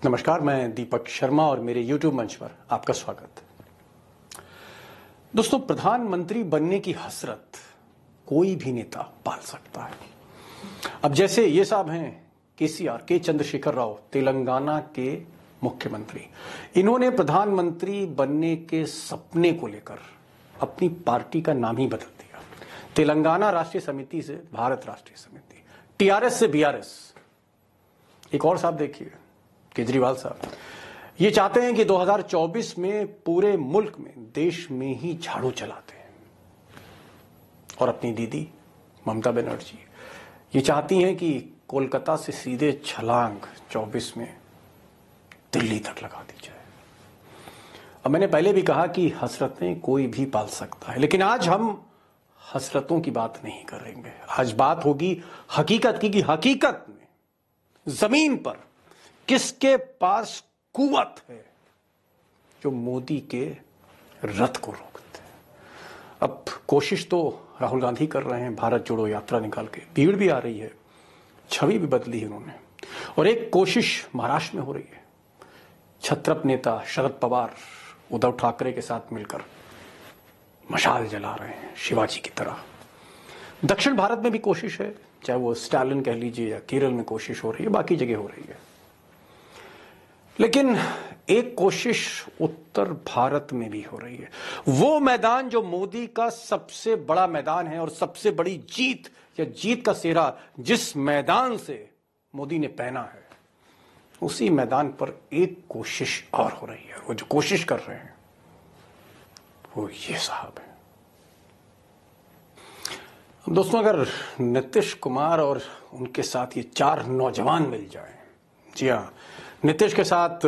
नमस्कार, मैं दीपक शर्मा और मेरे YouTube मंच पर आपका स्वागत। दोस्तों, प्रधानमंत्री बनने की हसरत कोई भी नेता पाल सकता है। अब जैसे ये साहब हैं केसीआर के चंद्रशेखर राव, तेलंगाना के मुख्यमंत्री, इन्होंने प्रधानमंत्री बनने के सपने को लेकर अपनी पार्टी का नाम ही बदल दिया। तेलंगाना राष्ट्रीय समिति से भारत राष्ट्रीय समिति, टीआरएस से बीआरएस। एक और साहब देखिए, केजरीवाल साहब, ये चाहते हैं कि 2024 में पूरे मुल्क में, देश में ही झाड़ू चलाते हैं। और अपनी दीदी ममता बनर्जी ये चाहती हैं कि कोलकाता से सीधे छलांग 24 में दिल्ली तक लगा दी जाए। अब मैंने पहले भी कहा कि हसरतें कोई भी पाल सकता है, लेकिन आज हम हसरतों की बात नहीं करेंगे। आज बात होगी हकीकत की, कि हकीकत में जमीन पर किसके पास कुवत है जो मोदी के रथ को रोकते हैं। अब कोशिश तो राहुल गांधी कर रहे हैं, भारत जोड़ो यात्रा निकाल के, भीड़ भी आ रही है, छवि भी बदली है उन्होंने। और एक कोशिश महाराष्ट्र में हो रही है, छत्रप नेता शरद पवार उद्धव ठाकरे के साथ मिलकर मशाल जला रहे हैं शिवाजी की तरह। दक्षिण भारत में भी कोशिश है, चाहे वो स्टालिन कह लीजिए, या केरल में कोशिश हो रही है, बाकी जगह हो रही है। लेकिन एक कोशिश उत्तर भारत में भी हो रही है। वो मैदान जो मोदी का सबसे बड़ा मैदान है और सबसे बड़ी जीत या जीत का सेहरा जिस मैदान से मोदी ने पहना है, उसी मैदान पर एक कोशिश और हो रही है। वो जो कोशिश कर रहे हैं वो ये साहब है। दोस्तों, अगर नीतीश कुमार और उनके साथ ये चार नौजवान मिल जाएं, जी हाँ, नीतीश के साथ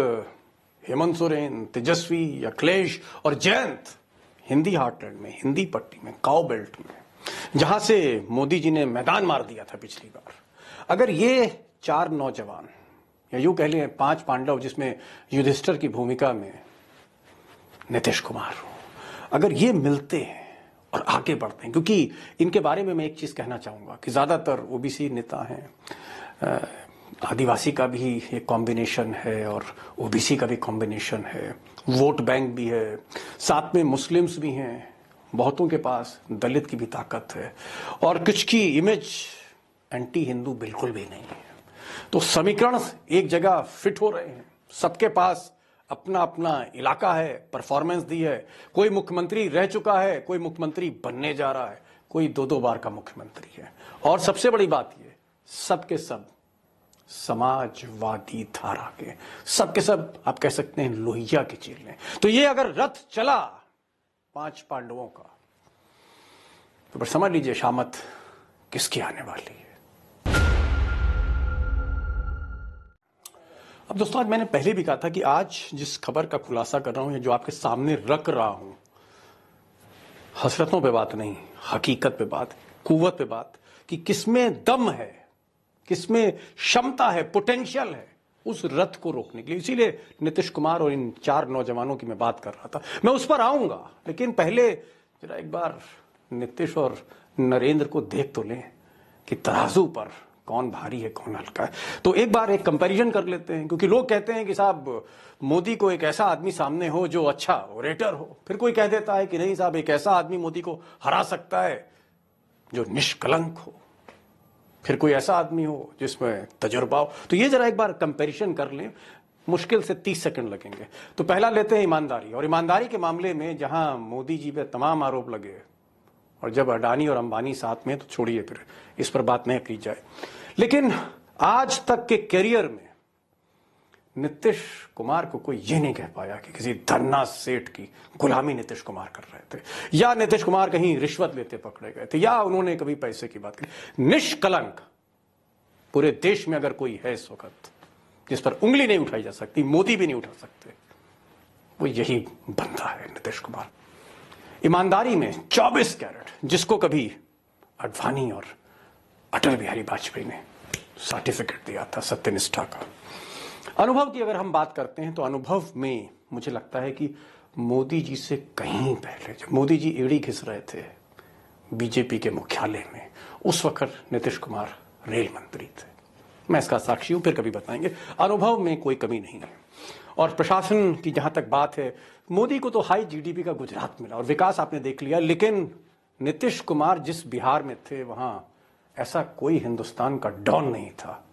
हेमंत सोरेन, तेजस्वी, अखिलेश और जयंत, हिंदी हार्टलैंड में, हिंदी पट्टी में, काउ बेल्ट में, जहां से मोदी जी ने मैदान मार दिया था पिछली बार, अगर ये चार नौजवान, या यूं कह लें 5 पांडव, जिसमें युधिष्ठिर की भूमिका में नीतीश कुमार हो, अगर ये मिलते हैं और आगे बढ़ते हैं, क्योंकि इनके बारे में मैं एक चीज कहना चाहूंगा कि ज्यादातर ओबीसी नेता हैं, आदिवासी का भी एक कॉम्बिनेशन है और ओबीसी का भी कॉम्बिनेशन है, वोट बैंक भी है, साथ में मुस्लिम्स भी हैं, बहुतों के पास दलित की भी ताकत है, और कुछ की इमेज एंटी हिंदू बिल्कुल भी नहीं है। तो समीकरण एक जगह फिट हो रहे हैं, सबके पास अपना अपना इलाका है, परफॉर्मेंस दी है, कोई मुख्यमंत्री रह चुका है, कोई मुख्यमंत्री बनने जा रहा है, कोई 2-2 बार का मुख्यमंत्री है, और सबसे बड़ी बात ये, सबके सब समाजवादी धारा के, सबके सब आप कह सकते हैं लोहिया के चेले। तो ये अगर रथ चला 5 पांडवों का, तो बस समझ लीजिए शामत किसकी आने वाली है। अब दोस्तों, आज मैंने पहले भी कहा था कि आज जिस खबर का खुलासा कर रहा हूं, या जो आपके सामने रख रहा हूं, हसरतों पे बात नहीं, हकीकत पे बात, कुव्वत पे बात, कि किसमें दम है, किसमें क्षमता है, पोटेंशियल है उस रथ को रोकने के लिए। इसीलिए नीतीश कुमार और इन 4 नौजवानों की मैं बात कर रहा था। मैं उस पर आऊंगा, लेकिन पहले जरा एक बार नीतीश और नरेंद्र को देख तो लें कि तराजू पर कौन भारी है, कौन हल्का है। तो एक बार एक कंपैरिजन कर लेते हैं, क्योंकि लोग कहते हैं कि साहब मोदी को एक ऐसा आदमी सामने हो जो अच्छा ओरेटर हो, फिर कोई कह देता है कि नहीं साहब, एक ऐसा आदमी मोदी को हरा सकता है जो निष्कलंक हो, फिर कोई ऐसा आदमी हो जिसमें तजुर्बा हो। तो ये जरा एक बार कंपैरिजन कर लें, मुश्किल से 30 सेकंड लगेंगे। तो पहला लेते हैं ईमानदारी, और ईमानदारी के मामले में जहां मोदी जी पे तमाम आरोप लगे, और जब अडानी और अंबानी साथ में, तो छोड़िए, फिर इस पर बात नहीं की जाए। लेकिन आज तक के करियर में नीतीश कुमार को कोई ये नहीं कह पाया कि किसी धन्ना सेठ की गुलामी नीतीश कुमार कर रहे थे, या नीतीश कुमार कहीं रिश्वत लेते पकड़े गए थे, या उन्होंने कभी पैसे की बात की। निष्कलंक पूरे देश में अगर कोई है इस वक्त जिस पर उंगली नहीं उठाई जा सकती, मोदी भी नहीं उठा सकते, वो यही बंदा है नीतीश कुमार। ईमानदारी में 24 कैरेट, जिसको कभी अडवाणी और अटल बिहारी वाजपेयी ने सर्टिफिकेट दिया था सत्यनिष्ठा का। अनुभव की अगर हम बात करते हैं, तो अनुभव में मुझे लगता है कि मोदी जी से कहीं पहले, जब मोदी जी एड़ी घिस रहे थे बीजेपी के मुख्यालय में, उस वक्त नीतीश कुमार रेल मंत्री थे। मैं इसका साक्षी हूं, फिर कभी बताएंगे। अनुभव में कोई कमी नहीं है। और प्रशासन की जहां तक बात है, मोदी को तो हाई जीडीपी का गुजरात मिला और विकास आपने देख लिया, लेकिन नीतीश कुमार जिस बिहार में थे वहां ऐसा कोई हिंदुस्तान का डॉन नहीं था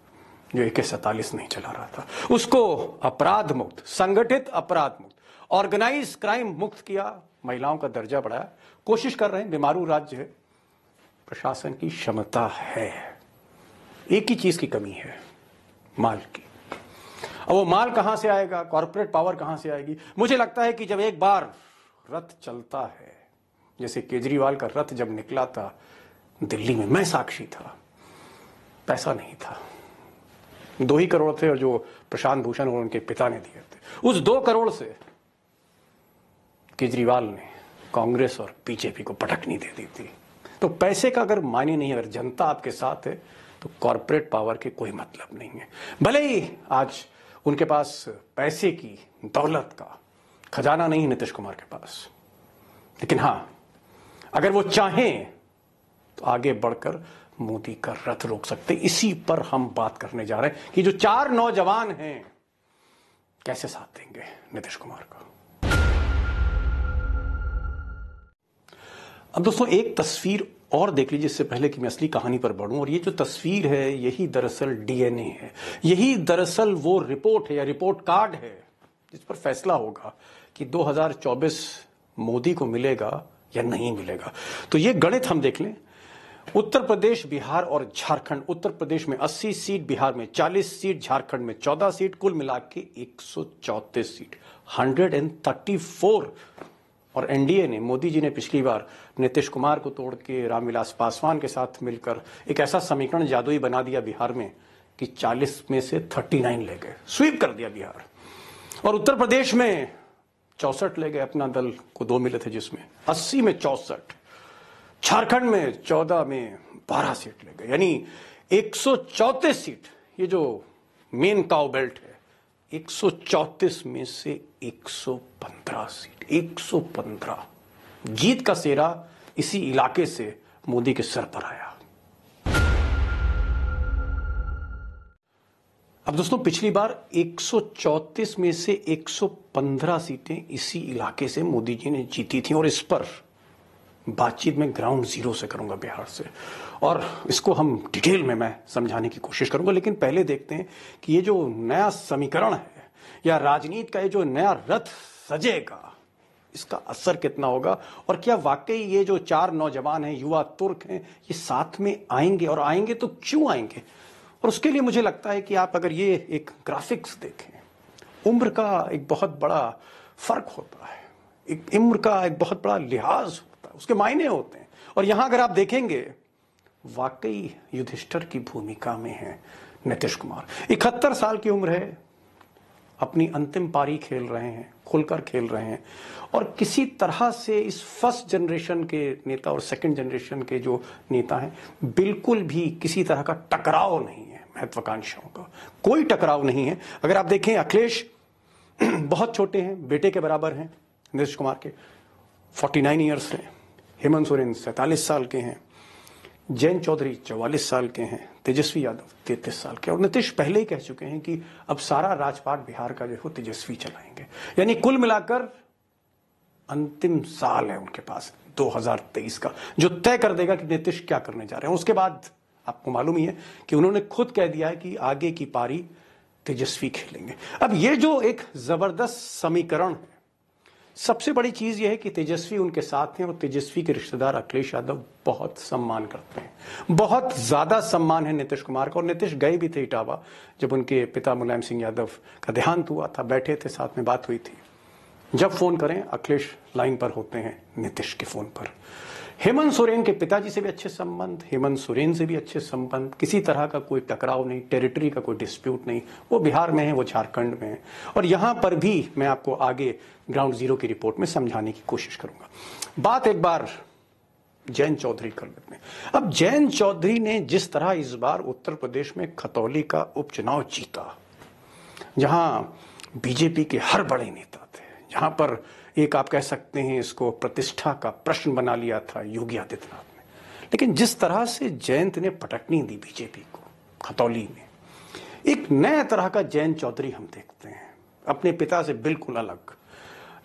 जो AK-47 नहीं चला रहा था। उसको अपराध मुक्त, संगठित अपराध मुक्त, ऑर्गेनाइज क्राइम मुक्त किया, महिलाओं का दर्जा बढ़ाया, कोशिश कर रहे हैं। बीमारू राज्य है, प्रशासन की क्षमता है, एक ही चीज की कमी है, माल की। अब वो माल कहां से आएगा, कॉर्पोरेट पावर कहां से आएगी? मुझे लगता है कि जब एक बार रथ चलता है, जैसे केजरीवाल का रथ जब निकला था दिल्ली में, मैं साक्षी था, पैसा नहीं था, 2 ही करोड़ थे और जो प्रशांत भूषण और उनके पिता ने दिए थे, उस 2 करोड़ से केजरीवाल ने कांग्रेस और बीजेपी को पटकनी दे दी थी। तो पैसे का अगर मायने नहीं, अगर जनता आपके साथ है तो कॉर्पोरेट पावर के कोई मतलब नहीं है। भले ही आज उनके पास पैसे की, दौलत का खजाना नहीं नीतीश कुमार के पास, लेकिन हां, अगर वो चाहें तो आगे बढ़कर मोदी का रथ रोक सकते। इसी पर हम बात करने जा रहे हैं कि जो 4 नौजवान हैं कैसे साथ देंगे नीतीश कुमार का। अब दोस्तों एक तस्वीर और देख लीजिए इससे पहले कि मैं असली कहानी पर बढ़ूं। और ये जो तस्वीर है यही दरअसल DNA है, यही दरअसल वो रिपोर्ट है या रिपोर्ट कार्ड है जिस पर फैसला होगा कि 2024 मोदी को मिलेगा या नहीं मिलेगा। तो ये गणित हम देख लें। उत्तर प्रदेश, बिहार और झारखंड, उत्तर प्रदेश में 80 सीट, बिहार में 40 सीट, झारखंड में 14 सीट, कुल मिला के 134 सीट, 134। और एनडीए ने, मोदी जी ने पिछली बार नीतीश कुमार को तोड़ के रामविलास पासवान के साथ मिलकर एक ऐसा समीकरण जादुई बना दिया बिहार में कि 40 में से 39 ले गए, स्वीप कर दिया बिहार। और उत्तर प्रदेश में 64 ले गए, अपना दल को 2 मिले थे जिसमें 80 में 64, झारखंड में 14 में 12 सीट ले गए, यानी 134 सीट। ये जो मेन काउ बेल्ट है, 134 में से 115 सीट, 115। जीत का सेहरा इसी इलाके से मोदी के सर पर आया। अब दोस्तों पिछली बार 134 में से 115 सीटें इसी इलाके से मोदी जी ने जीती थी। और इस पर बातचीत में ग्राउंड जीरो से करूंगा, बिहार से, और इसको हम डिटेल में मैं समझाने की कोशिश करूंगा। लेकिन पहले देखते हैं कि ये जो नया समीकरण है या राजनीति का ये जो नया रथ सजेगा, इसका असर कितना होगा, और क्या वाकई ये जो 4 नौजवान हैं, युवा तुर्क हैं, ये साथ में आएंगे, और आएंगे तो क्यों आएंगे। और उसके लिए मुझे लगता है कि आप अगर ये एक ग्राफिक्स देखें, उम्र का एक बहुत बड़ा फर्क होता है, एक उम्र का एक बहुत बड़ा लिहाज होता है, उसके मायने होते हैं। और यहां अगर आप देखेंगे, वाकई युधिष्ठिर की भूमिका में है नीतीश कुमार। 71 साल की उम्र है, अपनी अंतिम पारी खेल रहे हैं, खुलकर खेल रहे हैं, और किसी तरह से इस फर्स्ट जनरेशन के नेता और सेकंड जनरेशन के जो नेता हैं, बिल्कुल भी किसी तरह का टकराव नहीं है, महत्वाकांक्षाओं का कोई टकराव नहीं है। अगर आप देखें, अखिलेश बहुत छोटे हैं, बेटे के बराबर हैं नीतीश कुमार के, 49 ईयर्स हैं, हेमंत सोरेन 47 साल के हैं, जयंत चौधरी 44 साल के हैं, तेजस्वी यादव 33 साल के। और नीतीश पहले ही कह चुके हैं कि अब सारा राजपाट बिहार का जो है तेजस्वी चलाएंगे। यानी कुल मिलाकर अंतिम साल है उनके पास 2023 का, जो तय कर देगा कि नीतीश क्या करने जा रहे हैं। उसके बाद आपको मालूम ही है कि उन्होंने खुद कह दिया है कि आगे की पारी तेजस्वी खेलेंगे। अब ये जो एक जबरदस्त समीकरण है, सबसे बड़ी चीज यह है कि तेजस्वी उनके साथ हैं, और तेजस्वी के रिश्तेदार अखिलेश यादव बहुत सम्मान करते हैं, बहुत ज्यादा सम्मान है नीतीश कुमार का। और नीतीश गए भी थे इटावा, जब उनके पिता मुलायम सिंह यादव का देहांत हुआ था, बैठे थे, साथ में बात हुई थी। जब फोन करें अखिलेश लाइन पर होते हैं नीतीश के फोन पर। हेमंत सोरेन के पिताजी से भी अच्छे संबंध, हेमंत सोरेन से भी अच्छे संबंध, किसी तरह का कोई टकराव नहीं, टेरिटरी का कोई डिस्प्यूट नहीं। वो बिहार में है, वो झारखंड में है। और यहां पर भी मैं आपको आगे ग्राउंड जीरो की रिपोर्ट में समझाने की कोशिश करूंगा। बात एक बार जयंत चौधरी कर लेते हैं। अब जयंत चौधरी ने जिस तरह इस बार उत्तर प्रदेश में खतौली का उपचुनाव जीता, जहां बीजेपी के हर बड़े नेता थे, जहां पर एक आप कह सकते हैं इसको प्रतिष्ठा का प्रश्न बना लिया था योगी आदित्यनाथ ने, लेकिन जिस तरह से जयंत ने पटकनी दी बीजेपी को खतौली में, एक नए तरह का जयंत चौधरी हम देखते हैं, अपने पिता से बिल्कुल अलग।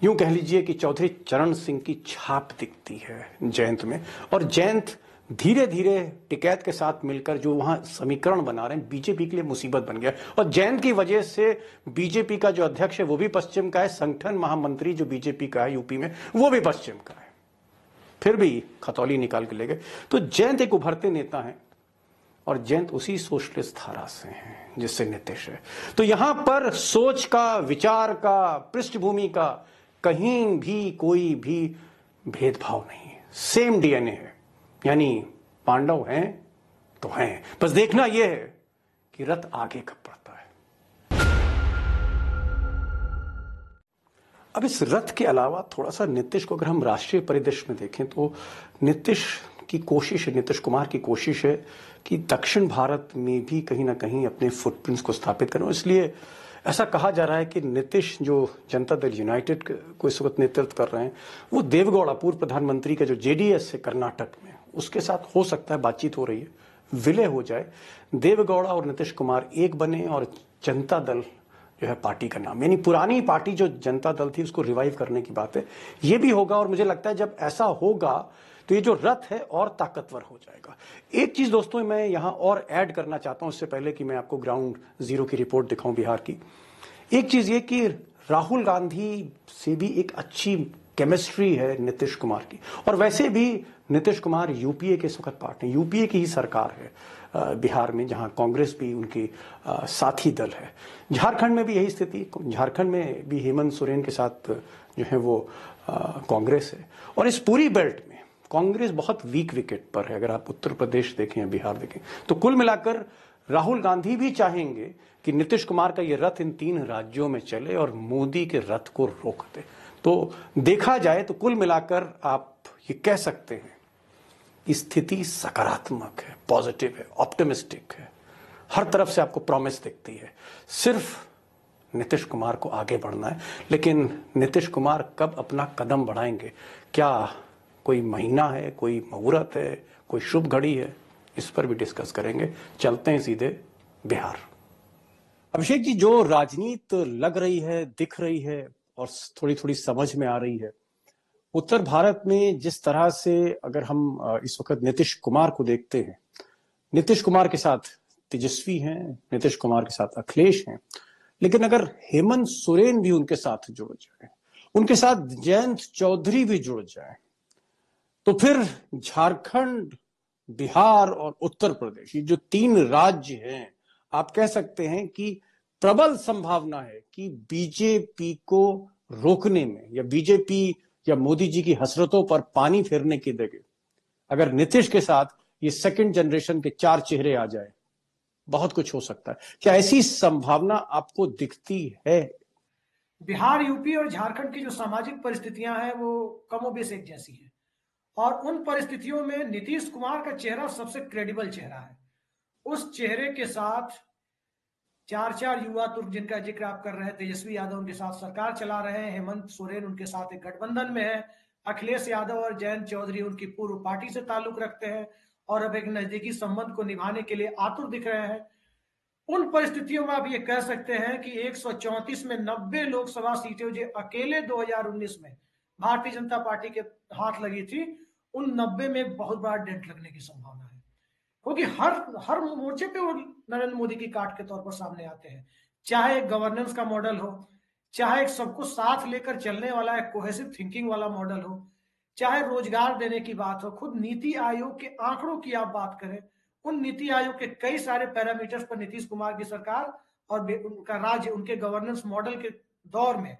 यूं कह लीजिए कि चौधरी चरण सिंह की छाप दिखती है जयंत में। और जयंत धीरे धीरे टिकैत के साथ मिलकर जो वहां समीकरण बना रहे हैं, बीजेपी के लिए मुसीबत बन गया। और जयंत की वजह से बीजेपी का जो अध्यक्ष है वो भी पश्चिम का है, संगठन महामंत्री जो बीजेपी का है यूपी में वो भी पश्चिम का है, फिर भी खतौली निकाल के ले गए। तो जयंत एक उभरते नेता हैं और जयंत उसी सोशलिस्ट धारा से हैं जिससे नीतीश है। तो यहां पर सोच का, विचार का, पृष्ठभूमि का कहीं भी कोई भी भेदभाव नहीं है, सेम डीएनए है। यानी पांडव हैं तो हैं, बस देखना यह है कि रथ आगे कब बढ़ता है। अब इस रथ के अलावा थोड़ा सा नीतीश को अगर हम राष्ट्रीय परिदृश्य में देखें तो नीतीश की कोशिश है, नीतीश कुमार की कोशिश है कि दक्षिण भारत में भी कहीं ना कहीं अपने फुटप्रिंट्स को स्थापित करें। इसलिए ऐसा कहा जा रहा है कि नीतीश जो जनता दल यूनाइटेड को इस वक्त नेतृत्व कर रहे हैं, वो देवेगौड़ा पूर्व प्रधानमंत्री का जो जेडीएस है कर्नाटक में, उसके साथ हो सकता है बातचीत हो रही है, विलय हो जाए, देवेगौड़ा और नीतीश कुमार एक बने और जनता दल जो है पार्टी का नाम, यानी पुरानी पार्टी जो जनता दल थी उसको रिवाइव करने की बात है, ये भी होगा। और मुझे लगता है जब ऐसा होगा तो ये जो रथ है और ताकतवर हो जाएगा। एक चीज दोस्तों मैं यहां और ऐड करना चाहता हूं इससे पहले कि मैं आपको ग्राउंड जीरो की रिपोर्ट दिखाऊं बिहार की। एक चीज ये कि राहुल गांधी से भी एक अच्छी केमिस्ट्री है नीतीश कुमार की, और वैसे भी नीतीश कुमार यूपीए के इस वक्त पार्ट है, यूपीए की ही सरकार है बिहार में, जहां कांग्रेस भी उनकी साथी दल है। झारखंड में भी यही स्थिति, झारखंड में भी हेमंत सोरेन के साथ जो है वो कांग्रेस है। और इस पूरी बेल्ट में कांग्रेस बहुत वीक विकेट पर है। अगर आप उत्तर प्रदेश देखें या बिहार देखें तो कुल मिलाकर राहुल गांधी भी चाहेंगे कि नीतीश कुमार का ये रथ इन 3 राज्यों में चले और मोदी के रथ को रोक दे। तो देखा जाए तो कुल मिलाकर आप ये कह सकते हैं स्थिति सकारात्मक है, पॉजिटिव है, ऑप्टिमिस्टिक है, हर तरफ से आपको प्रॉमिस दिखती है। सिर्फ नीतीश कुमार को आगे बढ़ना है, लेकिन नीतीश कुमार कब अपना कदम बढ़ाएंगे, क्या कोई महीना है, कोई मुहूर्त है, कोई शुभ घड़ी है, इस पर भी डिस्कस करेंगे। चलते हैं सीधे बिहार। अभिषेक जी, जो राजनीति लग रही है, दिख रही है और थोड़ी थोड़ी समझ में आ रही है, उत्तर भारत में जिस तरह से अगर हम इस वक्त नीतीश कुमार को देखते हैं, नीतीश कुमार के साथ तेजस्वी हैं, नीतीश कुमार के साथ अखिलेश हैं, लेकिन अगर हेमंत सोरेन भी उनके साथ जुड़ जाए, उनके साथ जयंत चौधरी भी जुड़ जाए, तो फिर झारखंड, बिहार और उत्तर प्रदेश, ये जो 3 राज्य हैं, आप कह सकते हैं कि प्रबल संभावना है कि बीजेपी को रोकने में या बीजेपी या मोदी जी की हसरतों पर पानी फेरने की जगह अगर नीतीश के साथ ये सेकंड जनरेशन के 4 चेहरे आ जाए, बहुत कुछ हो सकता है। क्या ऐसी संभावना आपको दिखती है? बिहार, यूपी और झारखंड की जो सामाजिक परिस्थितियां हैं वो कमोबेश एक जैसी हैं, और उन परिस्थितियों में नीतीश कुमार का चेहरा सबसे क्रेडिबल चेहरा है। उस चेहरे के साथ 4 युवा तुर्क जिनका जिक्र आप कर रहे हैं, तेजस्वी यादव उनके साथ सरकार चला रहे हैं, हेमंत सोरेन उनके साथ एक गठबंधन में है, अखिलेश यादव और जयंत चौधरी उनकी पूर्व पार्टी से ताल्लुक रखते हैं और अब एक नजदीकी संबंध को निभाने के लिए आतुर दिख रहे हैं। उन परिस्थितियों में आप ये कह सकते हैं कि 134 में 90 लोकसभा सीटें जो अकेले 2019 में भारतीय जनता पार्टी के हाथ लगी थी, उन 90 में बहुत बड़ा डेंट लगने की संभावना है, क्योंकि हर मोर्चे पे वो नरेंद्र मोदी की काट के तौर पर सामने आते हैं। चाहे एक गवर्नेंस का मॉडल हो, चाहे एक सबको साथ लेकर चलने वाला एक कोहेसिव थिंकिंग वाला मॉडल हो, चाहे रोजगार देने की बात हो, खुद नीति आयोग के आंकड़ों की आप बात करें, उन नीति आयोग के कई सारे पैरामीटर्स पर नीतीश कुमार की सरकार और उनका राज्य, उनके गवर्नेंस मॉडल के दौर में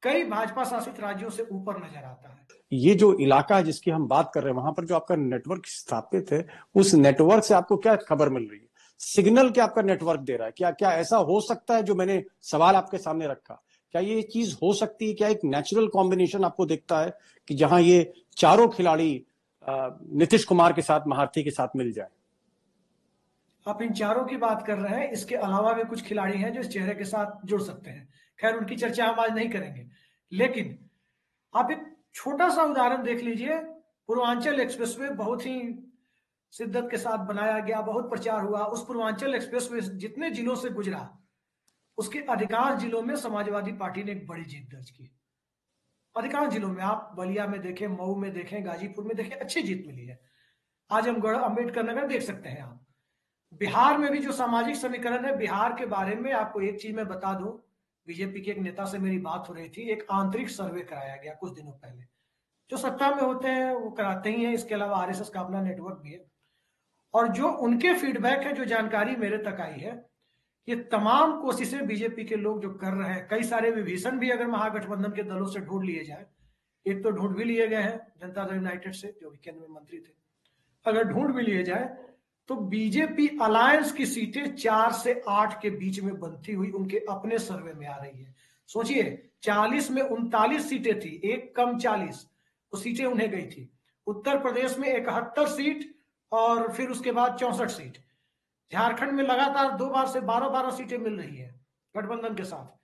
कई भाजपा शासित राज्यों से ऊपर नजर आता है। ये जो इलाका है जिसकी हम बात कर रहे हैं, वहां पर जो आपका नेटवर्क स्थापित है, उस नेटवर्क से आपको क्या खबर मिल रही है? सिग्नल क्या आपका नेटवर्क दे रहा है? क्या क्या ऐसा हो सकता है, जो मैंने सवाल आपके सामने रखा, क्या ये चीज हो सकती है? क्या एक नेचुरल कॉम्बिनेशन आपको दिखता है कि जहां ये चारों खिलाड़ी नीतीश कुमार के साथ, महारथी के साथ मिल जाए? आप इन चारों की बात कर रहे हैं, इसके अलावा भी कुछ खिलाड़ी हैं जो इस चेहरे के साथ जुड़ सकते हैं। खैर, उनकी चर्चा हम आज नहीं करेंगे, लेकिन आप एक छोटा सा उदाहरण देख लीजिए। पूर्वांचल एक्सप्रेसवे बहुत ही शिद्दत के साथ बनाया गया, बहुत प्रचार हुआ। उस पूर्वांचल एक्सप्रेस वे जितने जिलों से गुजरा, उसके अधिकांश जिलों में समाजवादी पार्टी ने एक बड़ी जीत दर्ज की। अधिकांश जिलों में, आप बलिया में देखें, मऊ में देखें, गाजीपुर में देखें, अच्छी जीत मिली है। आजमगढ़, अंबेडकर नगर देख सकते हैं आप। बिहार में भी जो सामाजिक समीकरण है, बिहार के बारे में आपको एक चीज मैं बता दूं, बीजेपी के एक नेता से मेरी बात हो रही थी, एक आंतरिक सर्वे कराया गया कुछ दिनों पहले। जो सत्ता में होते हैं वो कराते ही हैं, इसके अलावा आरएसएस का अपना नेटवर्क भी है। और जो उनके फीडबैक है, जो जानकारी मेरे तक आई है, ये तमाम कोशिशें बीजेपी के लोग जो कर रहे हैं, कई सारे विभीषण भी अगर महागठबंधन के दलों से ढूंढ लिए जाए, एक तो ढूंढ भी लिए गए हैं जनता दल यूनाइटेड से, जो भी केंद्र में मंत्री थे, अगर ढूंढ भी लिए जाए तो बीजेपी अलायंस की सीटें 4 से 8 के बीच में बनती हुई उनके अपने सर्वे में आ रही है। सोचिए, 40 में 39 सीटें थी, एक कम 40, तो सीटें उन्हें गई थी। उत्तर प्रदेश में 71 सीट और फिर उसके बाद 64 सीट। झारखंड में लगातार 2 बार से 12-12 सीटें मिल रही है गठबंधन के साथ।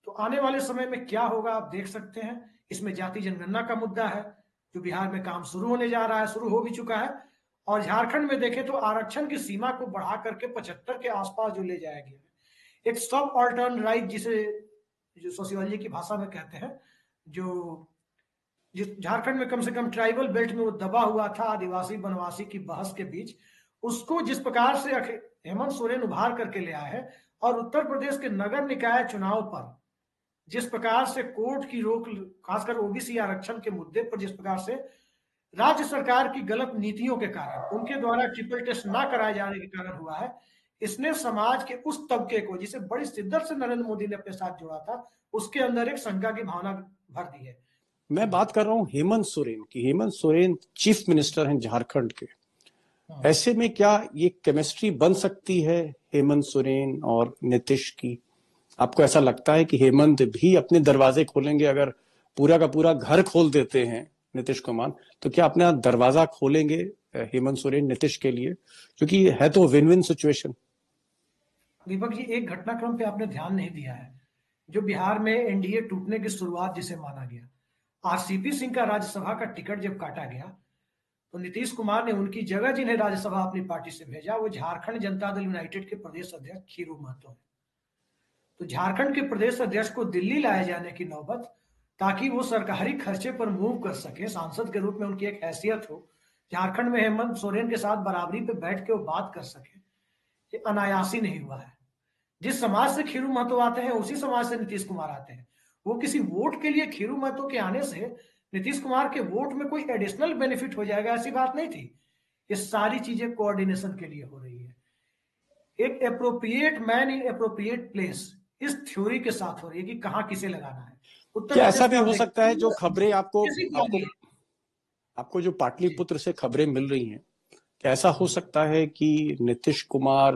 तो आने वाले समय में क्या होगा आप देख सकते हैं। इसमें जाति जनगणना का मुद्दा है, जो बिहार में काम शुरू होने जा रहा है, शुरू हो भी चुका है। और झारखंड में देखें तो आरक्षण की सीमा को बढ़ा करके 75 के आसपास जो ले जाया गया है, एक सब ऑल्टर्न राइट, जिसे जो सोशियोलॉजी की भाषा में कहते हैं, जो झारखंड में कम से कम ट्राइबल बेल्ट में वो दबा हुआ था आदिवासी वनवासी की बहस के बीच, उसको जिस प्रकार से हेमंत सोरेन उभार करके ले आए हैं, और उत्तर प्रदेश के नगर निकाय चुनाव पर जिस प्रकार से कोर्ट की रोक, खासकर ओबीसी आरक्षण के मुद्दे पर जिस प्रकार से राज्य सरकार की गलत नीतियों के कारण, उनके द्वारा ट्रिपल टेस्ट ना कराए जाने के कारण हुआ है, इसने समाज के उस तबके को, जिसे बड़ी शिद्दत से नरेंद्र मोदी ने अपने साथ जोड़ा था, उसके अंदर एक शंका की भावना भर दी है। मैं बात कर रहा हूं हेमंत सोरेन की। हेमंत सोरेन चीफ मिनिस्टर हैं झारखंड के। ऐसे में क्या ये केमिस्ट्री बन सकती है हेमंत सोरेन और नीतीश की? आपको ऐसा लगता है कि हेमंत भी अपने दरवाजे खोलेंगे? अगर पूरा का पूरा घर खोल देते हैं नीतीश कुमार, तो क्या अपना दरवाजा खोलेंगे हेमंत सोरेन नीतीश के लिए? क्योंकि है तो win win situation. Deepak ji, एक घटनाक्रम पे आपने ध्यान नहीं दिया है। जो बिहार में एनडीए टूटने की शुरुआत जिसे माना गया, आरसीपी सिंह का राज्यसभा का टिकट जब काटा गया, तो नीतीश कुमार ने उनकी जगह जिन्हें राज्यसभा अपनी पार्टी से भेजा, वो झारखंड जनता दल यूनाइटेड के प्रदेश अध्यक्ष खीरू महतो है। तो झारखंड के प्रदेश अध्यक्ष को दिल्ली लाए जाने की नौबत, ताकि वो सरकारी खर्चे पर मूव कर सके, सांसद के रूप में उनकी एक हैसियत हो, झारखंड में हेमंत सोरेन के साथ बराबरी पे बैठ के वो बात कर सके, ये अनायासी नहीं हुआ है। जिस समाज से खीरू महतो आते हैं, उसी समाज से नीतीश कुमार आते हैं। वो किसी वोट के लिए खीरू महतो के आने से नीतीश कुमार के वोट में कोई एडिशनल बेनिफिट हो जाएगा, ऐसी बात नहीं थी। ये सारी चीजें कोऑर्डिनेशन के लिए हो रही है। एक appropriate man in appropriate place, इस थ्योरी के साथ हो रही है कि कहां किसे लगाना है। उत्तर क्या प्रदेश ऐसा भी में आप हो सकता है जो खबरें आपको जो पाटलिपुत्र से खबरें मिल रही हैं, क्या ऐसा हो सकता है कि नीतीश कुमार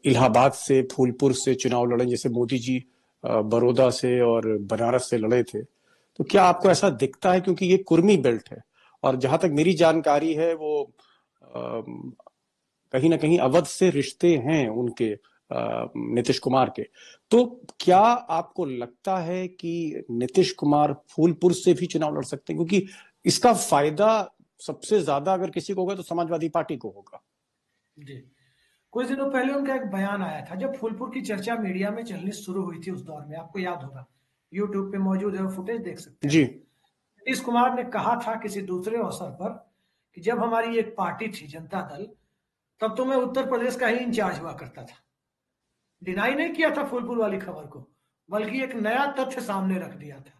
इलाहाबाद से, फूलपुर से चुनाव लड़े, जैसे मोदी जी बड़ौदा से और बनारस से लड़े थे? तो क्या आपको ऐसा दिखता है? क्योंकि ये कुर्मी बेल्ट है, और जहां तक मेरी जानकारी है वो कहीं ना कहीं अवध से रिश्ते हैं उनके, नीतीश कुमार के। तो क्या आपको लगता है कि नीतीश कुमार फूलपुर से भी चुनाव लड़ सकते हैं? क्योंकि इसका फायदा सबसे ज्यादा अगर किसी को होगा तो समाजवादी पार्टी को होगा। जी, कुछ दिनों पहले उनका एक बयान आया था, जब फूलपुर की चर्चा मीडिया में चलनी शुरू हुई थी उस दौर में, आपको याद होगा, यूट्यूब पे मौजूद है, फुटेज देख सकते हैं। जी। नीतीश कुमार ने कहा था किसी दूसरे अवसर पर कि जब हमारी एक पार्टी थी जनता दल, तब तो मैं उत्तर प्रदेश का ही इंचार्ज हुआ करता था। डिनाई नहीं किया था फूलपुर वाली खबर को, बल्कि एक नया तथ्य सामने रख दिया था।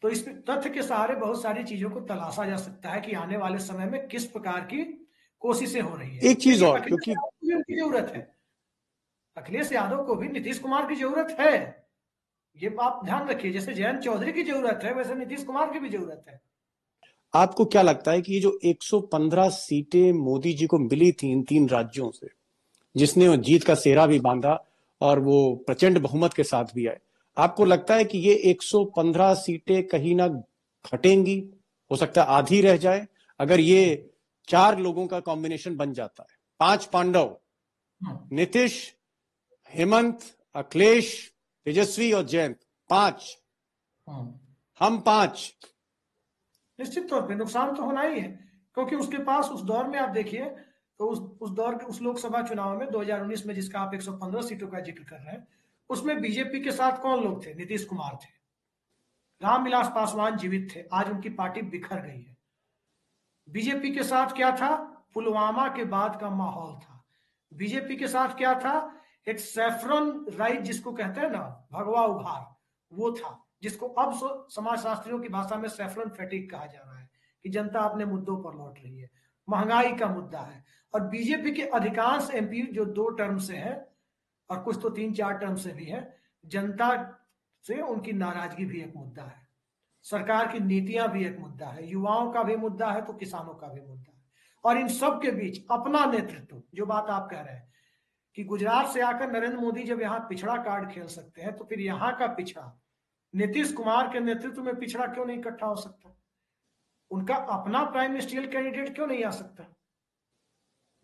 तो इस तथ्य के सहारे बहुत सारी चीजों को तलाशा जा सकता है कि आने वाले समय में किस प्रकार की कोशिशें हो रही है। एक चीज और, अखिलेश क्योंकि यादव को भी उनकी जरूरत है, अखिलेश यादव को भी नीतीश कुमार की जरूरत है। ये आप ध्यान रखिए, जैसे जयंत चौधरी की जरूरत है, वैसे नीतीश कुमार की भी जरूरत है। आपको क्या लगता है कि ये जो 115 सीटें मोदी जी को मिली थी इन 3 राज्यों से, जिसने जीत का सेहरा भी बांधा और वो प्रचंड बहुमत के साथ भी आए, आपको लगता है कि ये 115 सीटें कहीं ना घटेंगी? हो सकता है आधी रह जाए अगर ये 4 लोगों का कॉम्बिनेशन बन जाता है। 5 पांडव, नीतीश, हेमंत, अखिलेश, तेजस्वी और जयंत, 5, हम 5। निश्चित तौर पे नुकसान तो होना ही है, क्योंकि उसके पास उस दौर में आप देखिए तो उस दौर के उस लोकसभा चुनाव में 2019 में जिसका आप 115 सीटों का जिक्र कर रहे हैं, उसमें बीजेपी के साथ कौन लोग थे? नीतीश कुमार थे, रामविलास पासवान जीवित थे, आज उनकी पार्टी बिखर गई है। बीजेपी के साथ क्या था? पुलवामा के बाद का माहौल था। बीजेपी के साथ क्या था? एक सैफरन राइज जिसको कहते हैं ना, भगवा उभार, वो था, जिसको अब समाजशास्त्रियों की भाषा में सैफरन फैटिक कहा जा रहा है कि जनता अपने मुद्दों पर लौट रही है, महंगाई का मुद्दा है। और बीजेपी के अधिकांश एमपी जो 2 टर्म से है और कुछ तो 3-4 टर्म से भी है, जनता से उनकी नाराजगी भी एक मुद्दा है, सरकार की नीतियां भी एक मुद्दा है, युवाओं का भी मुद्दा है तो किसानों का भी मुद्दा है। और इन सब के बीच अपना नेतृत्व, जो बात आप कह रहे हैं कि गुजरात से आकर नरेंद्र मोदी जब यहाँ पिछड़ा कार्ड खेल सकते हैं, तो फिर यहाँ का पिछड़ा नीतीश कुमार के नेतृत्व में पिछड़ा क्यों नहीं इकट्ठा हो सकता? उनका अपना प्राइम मिनिस्ट्रियल कैंडिडेट क्यों नहीं आ सकता?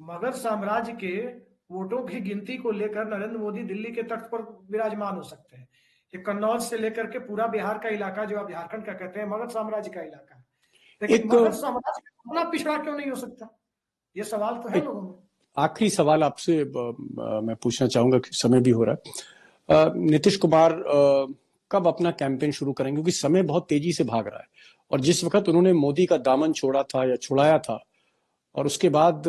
मगध साम्राज्य के वोटों की गिनती को लेकर नरेंद्र मोदी दिल्ली के तख्त पर विराजमान हो सकते हैं। ये कन्नौज से लेकर के पूरा बिहार का इलाका, जो आप झारखंड का कहते हैं, मगध साम्राज्य का इलाका है, लेकिन मगध साम्राज्य का अपना पिछड़ा क्यों नहीं हो सकता? ये सवाल तो है लोगों में। आखिरी सवाल आपसे मैं पूछना चाहूंगा, समय भी हो रहा है। नीतीश कुमार कब अपना कैंपेन शुरू करेंगे? क्योंकि समय बहुत तेजी से भाग रहा है, और जिस वक्त उन्होंने मोदी का दामन छोड़ा था या छुड़ाया था, और उसके बाद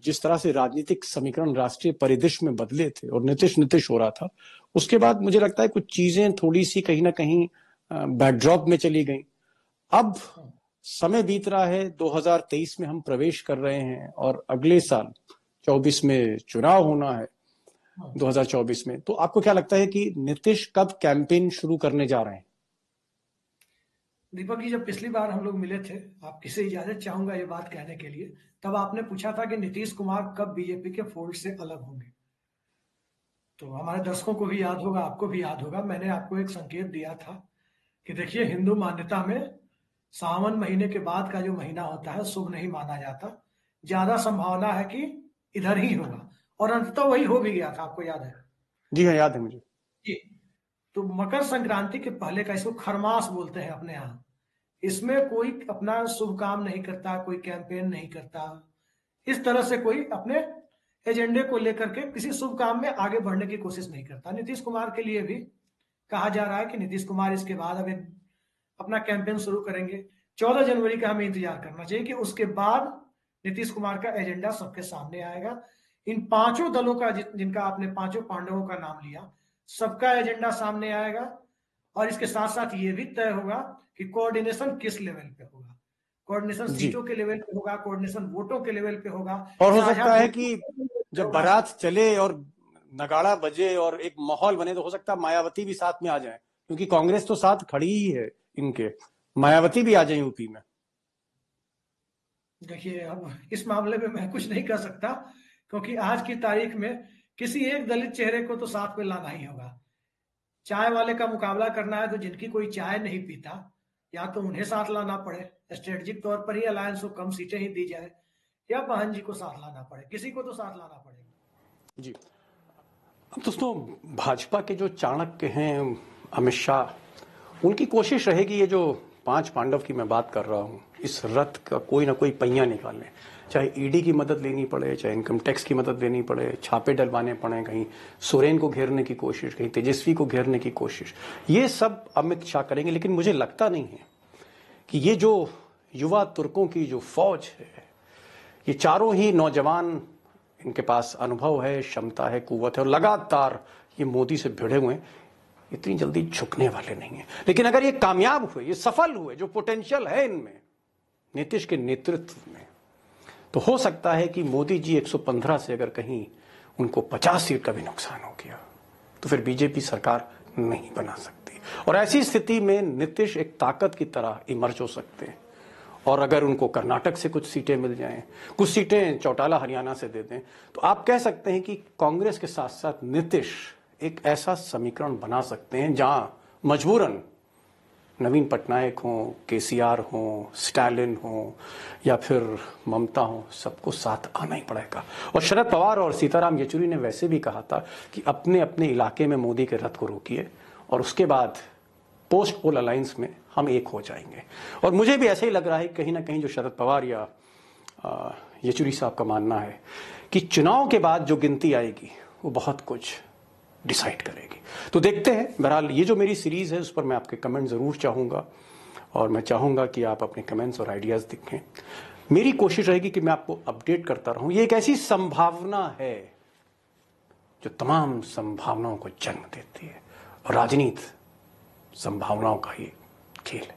जिस तरह से राजनीतिक समीकरण राष्ट्रीय परिदृश्य में बदले थे और नीतीश हो रहा था, उसके बाद मुझे लगता है कुछ चीजें थोड़ी सी कहीं ना कहीं बैकड्रॉप में चली गई। अब समय बीत रहा है, 2023 में हम प्रवेश कर रहे हैं, और अगले साल 24 में चुनाव होना है, 2024 में। तो आपको क्या लगता है कि नीतीश कब कैंपेन शुरू करने जा रहे हैं? दीपक जी, जब पिछली बार हम लोग मिले थे, आपकी से इजाजत चाहूंगा ये बात कहने के लिए, तब आपने पूछा था कि नीतीश कुमार कब बीजेपी के फोल्ड से अलग होंगे। तो हमारे दर्शकों को भी याद होगा, आपको भी याद होगा, मैंने आपको एक संकेत दिया था कि देखिए, हिंदू मान्यता में सावन महीने के बाद का जो महीना होता है शुभ नहीं माना जाता, ज्यादा संभावना है कि इधर ही होगा, और अंततः वही हो भी गया था। आपको याद है? जी हाँ, याद है मुझे जी। तो मकर संक्रांति के पहले का, इसको खरमास बोलते हैं अपने यहाँ, इसमें कोई अपना शुभ काम नहीं करता, कोई कैंपेन नहीं करता, इस तरह से कोई अपने एजेंडे को लेकर के किसी शुभ काम में आगे बढ़ने की कोशिश नहीं करता। नीतीश कुमार के लिए भी कहा जा रहा है कि नीतीश कुमार इसके बाद अब अपना कैंपेन शुरू करेंगे। 14 जनवरी का हमें इंतजार करना चाहिए कि उसके बाद नीतीश कुमार का एजेंडा सबके सामने आएगा। इन 5 दलों का, जिनका आपने 5 पांडवों का नाम लिया, सबका एजेंडा सामने आएगा, और इसके साथ साथ ये भी तय होगा कि कोऑर्डिनेशन किस लेवल पे होगा। कोऑर्डिनेशन सीटों के लेवल पे होगा, कोऑर्डिनेशन वोटों के लेवल पे होगा, और हो सकता है कि जब बारात चले और नगाड़ा बजे और एक माहौल बने, तो हो सकता है मायावती भी साथ में आ जाए, क्योंकि कांग्रेस तो साथ खड़ी ही है इनके, मायावती भी आ जाए यूपी में। देखिए, अब इस मामले में मैं कुछ नहीं कर सकता, क्योंकि आज की तारीख में किसी एक दलित चेहरे को तो साथ में लाना ही होगा। चाय वाले का मुकाबला करना है तो जिनकी कोई चाय नहीं पीता, या तो उन्हें साथ लाना पड़े, स्ट्रेटेजिक तौर पर ही अलायंस को कम सीटें ही दी जाए, या बहन जी को साथ लाना पड़े, किसी को तो साथ लाना पड़ेगा। जी। अब दोस्तों, भाजपा के जो चाणक्य हैं अमित शाह, उनकी कोशिश रहेगी ये जो 5 पांडव की मैं बात कर रहा हूं, इस रथ का कोई ना कोई पहिया निकालने, चाहे ईडी की मदद लेनी पड़े, चाहे इनकम टैक्स की मदद लेनी पड़े, छापे डलवाने पड़े, कहीं सोरेन को घेरने की कोशिश, कहीं तेजस्वी को घेरने की कोशिश, ये सब अमित शाह करेंगे। लेकिन मुझे लगता नहीं है कि ये जो युवा तुर्कों की जो फौज है, ये चारों ही नौजवान, इनके पास अनुभव है, क्षमता है, कुव्वत है, और लगातार ये मोदी से भिड़े हुए हैं, इतनी जल्दी झुकने वाले नहीं है। लेकिन अगर ये कामयाब हुए, ये सफल हुए, जो पोटेंशियल है इनमें नीतीश के नेतृत्व में, तो हो सकता है कि मोदी जी 115 से अगर कहीं उनको 50 सीट का भी नुकसान हो गया, तो फिर बीजेपी सरकार नहीं बना सकती, और ऐसी स्थिति में नीतीश एक ताकत की तरह इमर्ज हो सकते हैं। और अगर उनको कर्नाटक से कुछ सीटें मिल जाएं, कुछ सीटें चौटाला हरियाणा से दे दें, तो आप कह सकते हैं कि कांग्रेस के साथ साथ नीतीश एक ऐसा समीकरण बना सकते हैं जहां मजबूरन नवीन पटनायक हो, केसीआर हो, स्टालिन हो, या फिर ममता हो, सबको साथ आना ही पड़ेगा। और शरद पवार और सीताराम येचुरी ने वैसे भी कहा था कि अपने अपने इलाके में मोदी के रथ को रोकिए, और उसके बाद पोस्ट पोल अलायंस में हम एक हो जाएंगे। और मुझे भी ऐसे ही लग रहा है, कहीं ना कहीं जो शरद पवार या येचुरी साहब का मानना है कि चुनाव के बाद जो गिनती आएगी वो बहुत कुछ डिसाइड करेगी। तो देखते हैं। बहरहाल ये जो मेरी सीरीज है उस पर मैं आपके कमेंट जरूर चाहूंगा और मैं चाहूंगा कि आप अपने कमेंट्स और आइडियाज दिखें। मेरी कोशिश रहेगी कि मैं आपको अपडेट करता रहूं। ये एक ऐसी संभावना है जो तमाम संभावनाओं को जन्म देती है और राजनीति संभावनाओं का ही खेल है।